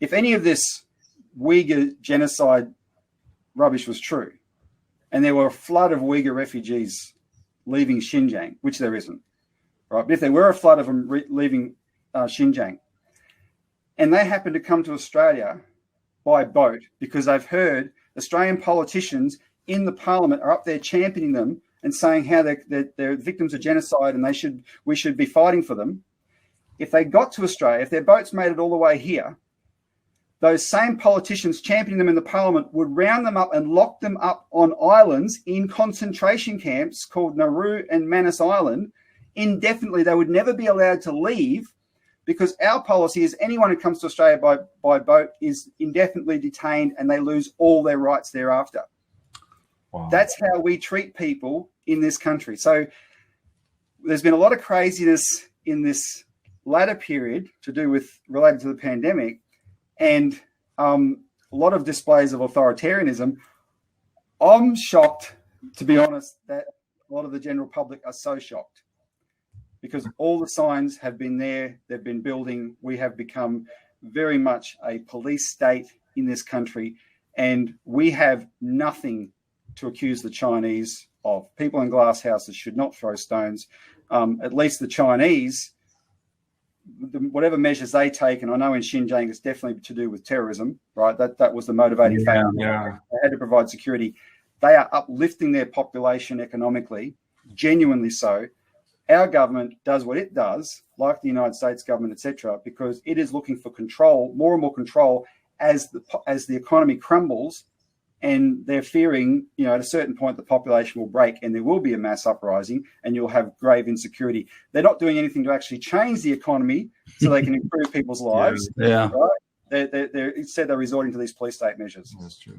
if any of this Uyghur genocide rubbish was true, and there were a flood of Uyghur refugees leaving Xinjiang, which there isn't, right? But if there were a flood of them leaving Xinjiang, and they happen to come to Australia by boat because they've heard Australian politicians in the parliament are up there championing them and saying how they're victims of genocide and we should be fighting for them. If they got to Australia, if their boats made it all the way here, those same politicians championing them in the parliament would round them up and lock them up on islands in concentration camps called Nauru and Manus Island indefinitely. They would never be allowed to leave because our policy is anyone who comes to Australia by boat is indefinitely detained and they lose all their rights thereafter. Wow. That's how we treat people in this country. So there's been a lot of craziness in this latter period related to the pandemic, and a lot of displays of authoritarianism. I'm shocked, to be honest, that a lot of the general public are so shocked because all the signs have been there. They've been building. We have become very much a police state in this country, and we have nothing to accuse the Chinese of. People in glass houses should not throw stones. At least the Chinese, whatever measures they take, and I know in Xinjiang it's definitely to do with terrorism, right? That was the motivating factor. Yeah. They had to provide security. They are uplifting their population economically, genuinely so. Our government does what it does, like the United States government, etc., because it is looking for control, more and more control, as the economy crumbles. And they're fearing, at a certain point, the population will break and there will be a mass uprising and you'll have grave insecurity. They're not doing anything to actually change the economy so they can improve people's lives. Yeah. Right? Instead, they're resorting to these police state measures. That's true.